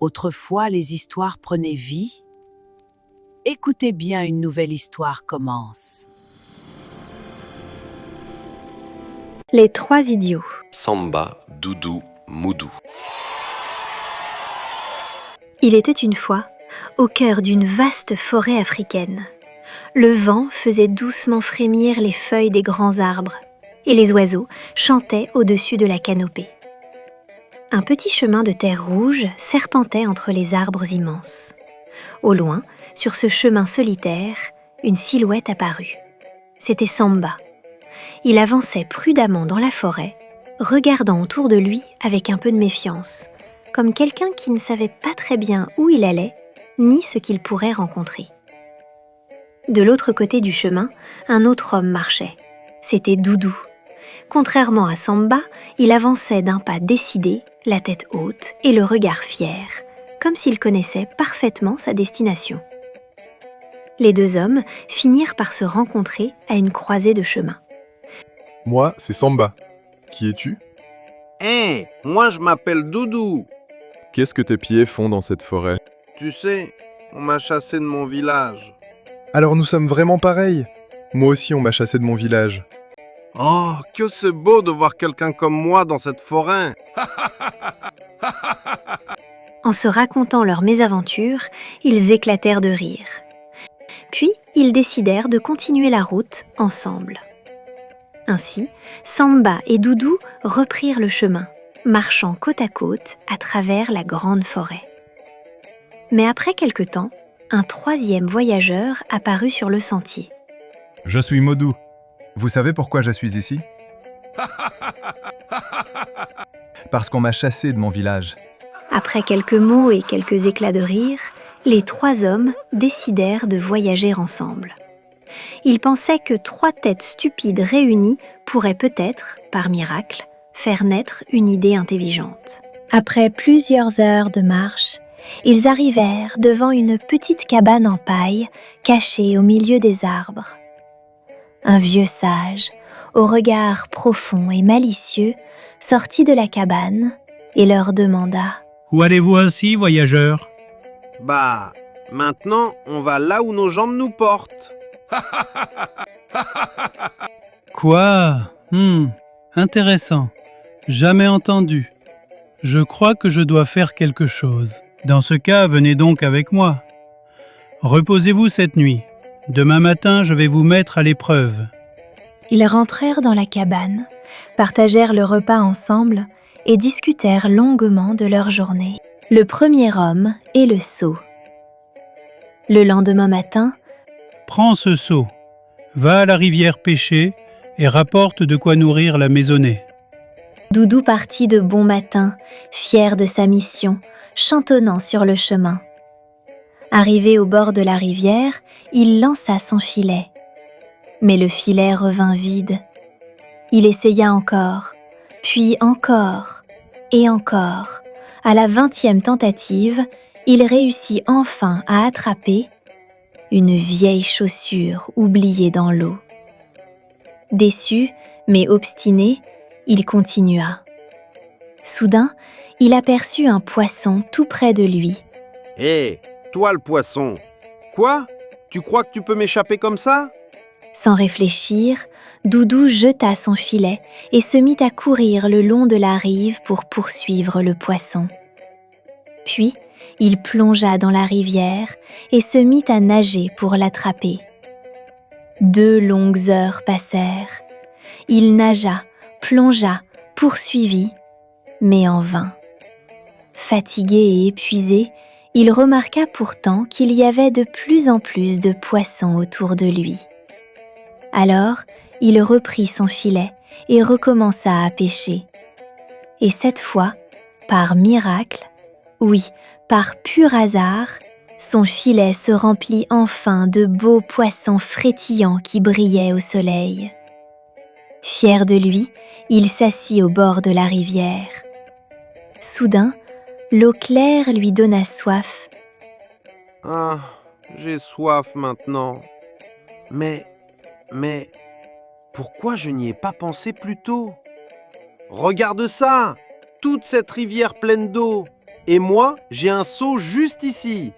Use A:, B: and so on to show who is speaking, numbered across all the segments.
A: Autrefois, les histoires prenaient vie. Écoutez bien, une nouvelle histoire commence.
B: Les trois idiots.
C: Samba, Doudou, Moudou.
B: Il était une fois au cœur d'une vaste forêt africaine. Le vent faisait doucement frémir les feuilles des grands arbres et les oiseaux chantaient au-dessus de la canopée. Un petit chemin de terre rouge serpentait entre les arbres immenses. Au loin, sur ce chemin solitaire, une silhouette apparut. C'était Samba. Il avançait prudemment dans la forêt, regardant autour de lui avec un peu de méfiance, comme quelqu'un qui ne savait pas très bien où il allait, ni ce qu'il pourrait rencontrer. De l'autre côté du chemin, un autre homme marchait. C'était Doudou. Contrairement à Samba, il avançait d'un pas décidé, la tête haute et le regard fier, comme s'il connaissait parfaitement sa destination. Les deux hommes finirent par se rencontrer à une croisée de chemin.
D: Moi, c'est Samba. Qui es-tu?
E: Moi je m'appelle Doudou.
D: Qu'est-ce que tes pieds font dans cette forêt?
E: Tu sais, on m'a chassé de mon village.
D: Alors nous sommes vraiment pareils. Moi aussi, on m'a chassé de mon village.
E: Oh, que c'est beau de voir quelqu'un comme moi dans cette forêt.
B: En se racontant leurs mésaventures, ils éclatèrent de rire. Puis, ils décidèrent de continuer la route ensemble. Ainsi, Samba et Doudou reprirent le chemin, marchant côte à côte à travers la grande forêt. Mais après quelque temps, un troisième voyageur apparut sur le sentier.
F: Je suis Modou. Vous savez pourquoi je suis ici? Parce qu'on m'a chassé de mon village.
B: Après quelques mots et quelques éclats de rire, les trois hommes décidèrent de voyager ensemble. Ils pensaient que trois têtes stupides réunies pourraient peut-être, par miracle, faire naître une idée intelligente. Après plusieurs heures de marche, ils arrivèrent devant une petite cabane en paille cachée au milieu des arbres. Un vieux sage, au regard profond et malicieux, sortit de la cabane et leur demanda «
G: Où allez-vous ainsi, voyageurs ?
E: Bah, maintenant on va là où nos jambes nous portent.
G: Quoi ? Intéressant. Jamais entendu. Je crois que je dois faire quelque chose. Dans ce cas, venez donc avec moi. Reposez-vous cette nuit. Demain matin, je vais vous mettre à l'épreuve. »
B: Ils rentrèrent dans la cabane, partagèrent le repas ensemble et discutèrent longuement de leur journée. Le premier homme et le seau. Le lendemain matin,
G: Prends ce seau. Va à la rivière pêcher et rapporte de quoi nourrir la maisonnée.
B: Doudou partit de bon matin, fier de sa mission, chantonnant sur le chemin. Arrivé au bord de la rivière, il lança son filet. Mais le filet revint vide. Il essaya encore, puis encore, et encore. À la 20e tentative, il réussit enfin à attraper une vieille chaussure oubliée dans l'eau. Déçu, mais obstiné, il continua. Soudain, il aperçut un poisson tout près de lui.
E: Toi le poisson. Quoi? Tu crois que tu peux m'échapper comme ça?
B: Sans réfléchir, Doudou jeta son filet et se mit à courir le long de la rive pour poursuivre le poisson. Puis, il plongea dans la rivière et se mit à nager pour l'attraper. 2 longues heures passèrent. Il nagea, plongea, poursuivit, mais en vain. Fatigué et épuisé, il remarqua pourtant qu'il y avait de plus en plus de poissons autour de lui. Alors, il reprit son filet et recommença à pêcher. Et cette fois, par miracle, oui, par pur hasard, son filet se remplit enfin de beaux poissons frétillants qui brillaient au soleil. Fier de lui, il s'assit au bord de la rivière. Soudain, l'eau claire lui donna soif.
E: Ah, j'ai soif maintenant. Mais, pourquoi je n'y ai pas pensé plus tôt? Regarde ça! Toute cette rivière pleine d'eau! Et moi, j'ai un seau juste ici.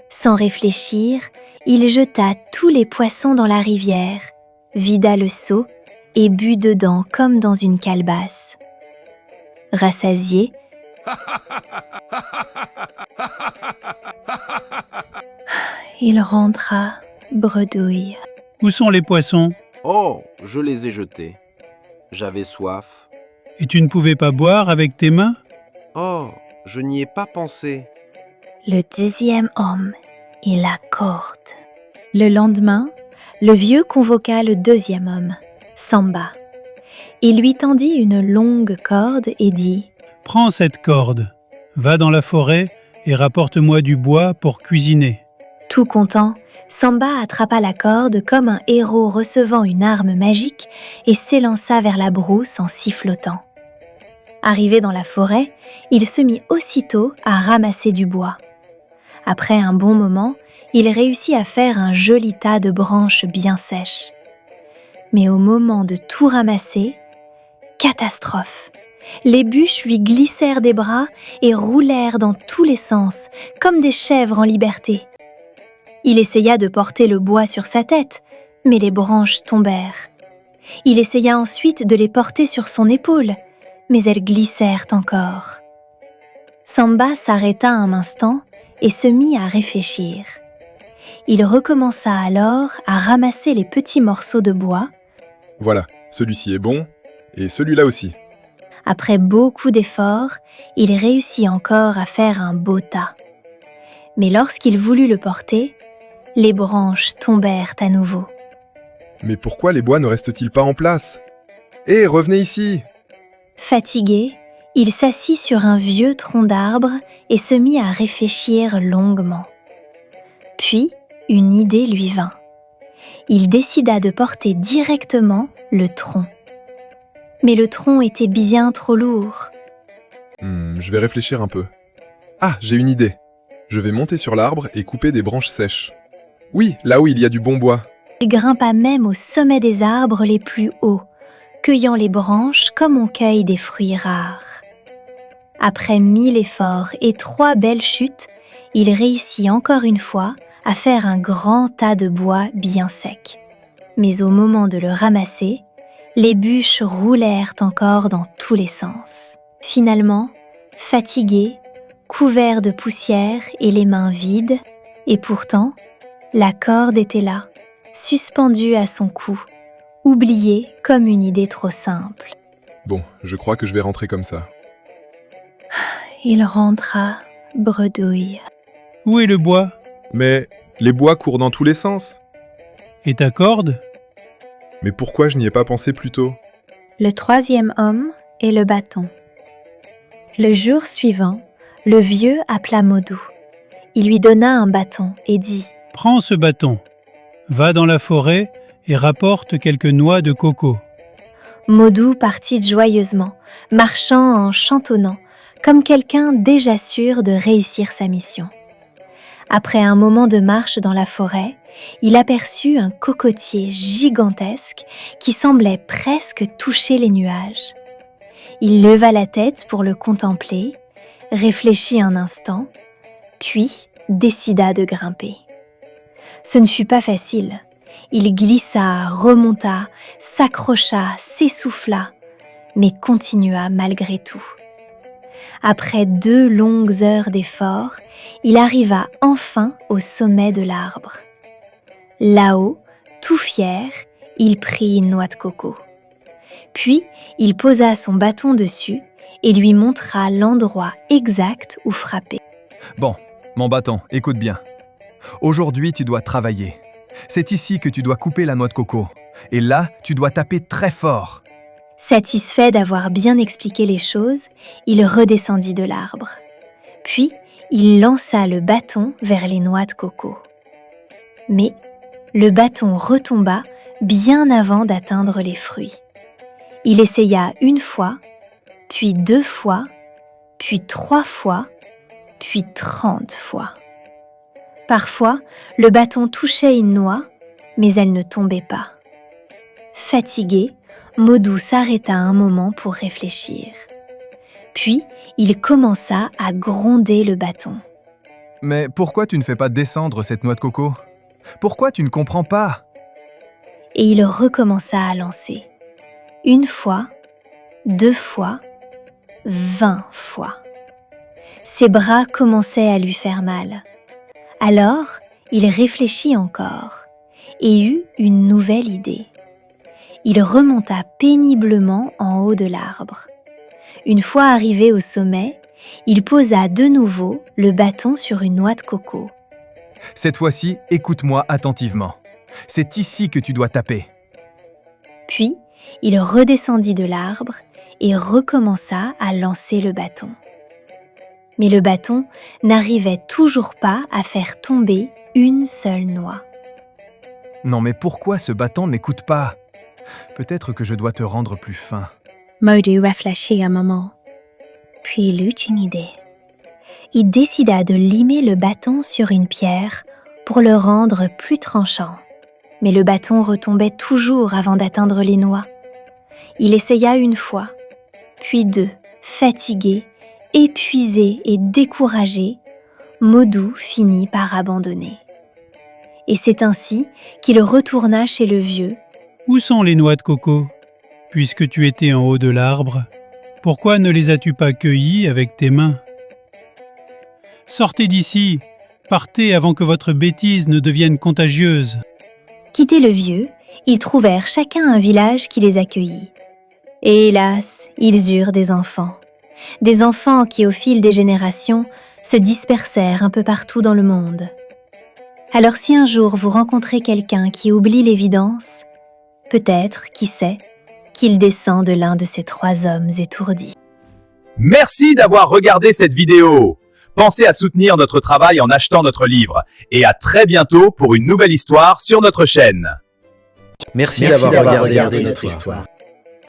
B: Sans réfléchir, il jeta tous les poissons dans la rivière, vida le seau et but dedans comme dans une calebasse. Rassasié, il rentra, bredouille.
G: Où sont les poissons?
E: Oh, je les ai jetés. J'avais soif.
G: Et tu ne pouvais pas boire avec tes mains?
E: Oh, je n'y ai pas pensé.
B: Le deuxième homme et la corde. Le lendemain, le vieux convoqua le deuxième homme, Samba. Il lui tendit une longue corde et dit «
G: Prends cette corde, va dans la forêt et rapporte-moi du bois pour cuisiner. »
B: Tout content, Samba attrapa la corde comme un héros recevant une arme magique et s'élança vers la brousse en sifflotant. Arrivé dans la forêt, il se mit aussitôt à ramasser du bois. Après un bon moment, il réussit à faire un joli tas de branches bien sèches. Mais au moment de tout ramasser, catastrophe! Les bûches lui glissèrent des bras et roulèrent dans tous les sens, comme des chèvres en liberté. Il essaya de porter le bois sur sa tête, mais les branches tombèrent. Il essaya ensuite de les porter sur son épaule, mais elles glissèrent encore. Samba s'arrêta un instant et se mit à réfléchir. Il recommença alors à ramasser les petits morceaux de bois.
D: Voilà, celui-ci est bon, et celui-là aussi.
B: Après beaucoup d'efforts, il réussit encore à faire un beau tas. Mais lorsqu'il voulut le porter, les branches tombèrent à nouveau.
D: Mais pourquoi les bois ne restent-ils pas en place? Hé, revenez ici!
B: Fatigué, il s'assit sur un vieux tronc d'arbre et se mit à réfléchir longuement. Puis, une idée lui vint. Il décida de porter directement le tronc. Mais le tronc était bien trop lourd.
D: Je vais réfléchir un peu. Ah, j'ai une idée. Je vais monter sur l'arbre et couper des branches sèches. Oui, là où il y a du bon bois.
B: Il grimpa même au sommet des arbres les plus hauts, cueillant les branches comme on cueille des fruits rares. Après 1000 efforts et 3 belles chutes, il réussit encore une fois à faire un grand tas de bois bien sec. Mais au moment de le ramasser, les bûches roulèrent encore dans tous les sens. Finalement, fatigué, couvert de poussière et les mains vides, et pourtant, la corde était là, suspendue à son cou, oubliée comme une idée trop simple.
D: Bon, je crois que je vais rentrer comme ça.
B: Il rentra, bredouille.
G: Où est le bois?
D: Mais les bois courent dans tous les sens.
G: Et ta corde?
D: Mais pourquoi je n'y ai pas pensé plus tôt?
B: Le troisième homme et le bâton. Le jour suivant, le vieux appela Modou. Il lui donna un bâton et dit «
G: Prends ce bâton, va dans la forêt et rapporte quelques noix de coco. »
B: Modou partit joyeusement, marchant en chantonnant, comme quelqu'un déjà sûr de réussir sa mission. Après un moment de marche dans la forêt, il aperçut un cocotier gigantesque qui semblait presque toucher les nuages. Il leva la tête pour le contempler, réfléchit un instant, puis décida de grimper. Ce ne fut pas facile. Il glissa, remonta, s'accrocha, s'essouffla, mais continua malgré tout. Après 2 longues heures d'effort, il arriva enfin au sommet de l'arbre. Là-haut, tout fier, il prit une noix de coco. Puis, il posa son bâton dessus et lui montra l'endroit exact où frapper.
F: Bon, mon bâton, écoute bien. Aujourd'hui, tu dois travailler. C'est ici que tu dois couper la noix de coco. Et là, tu dois taper très fort.
B: Satisfait d'avoir bien expliqué les choses, il redescendit de l'arbre. Puis, il lança le bâton vers les noix de coco. Mais le bâton retomba bien avant d'atteindre les fruits. Il essaya 1 fois, puis 2 fois, puis 3 fois, puis 30 fois. Parfois, le bâton touchait une noix, mais elle ne tombait pas. Fatigué, Modou s'arrêta un moment pour réfléchir. Puis, il commença à gronder le bâton.
F: Mais pourquoi tu ne fais pas descendre cette noix de coco? Pourquoi tu ne comprends pas?
B: Et il recommença à lancer. 1 fois, 2 fois, 20 fois. Ses bras commençaient à lui faire mal. Alors, il réfléchit encore et eut une nouvelle idée. Il remonta péniblement en haut de l'arbre. Une fois arrivé au sommet, il posa de nouveau le bâton sur une noix de coco.
F: Cette fois-ci, écoute-moi attentivement. C'est ici que tu dois taper.
B: Puis, il redescendit de l'arbre et recommença à lancer le bâton. Mais le bâton n'arrivait toujours pas à faire tomber une seule noix.
F: Non mais pourquoi ce bâton n'écoute pas? Peut-être que je dois te rendre plus fin.
B: Modu réfléchit un moment, puis il eut une idée. Il décida de limer le bâton sur une pierre pour le rendre plus tranchant. Mais le bâton retombait toujours avant d'atteindre les noix. Il essaya 1 fois, puis 2, fatigué, épuisé et découragé, Modou finit par abandonner. Et c'est ainsi qu'il retourna chez le vieux.
G: Où sont les noix de coco? Puisque tu étais en haut de l'arbre, pourquoi ne les as-tu pas cueillies avec tes mains? Sortez d'ici, partez avant que votre bêtise ne devienne contagieuse.
B: Quitté le vieux, ils trouvèrent chacun un village qui les accueillit. Et hélas, ils eurent des enfants. Des enfants qui, au fil des générations, se dispersèrent un peu partout dans le monde. Alors si un jour vous rencontrez quelqu'un qui oublie l'évidence, peut-être, qui sait, qu'il descend de l'un de ces 3 hommes étourdis.
H: Merci d'avoir regardé cette vidéo. Pensez à soutenir notre travail en achetant notre livre. Et à très bientôt pour une nouvelle histoire sur notre chaîne.
I: Merci d'avoir regardé notre histoire.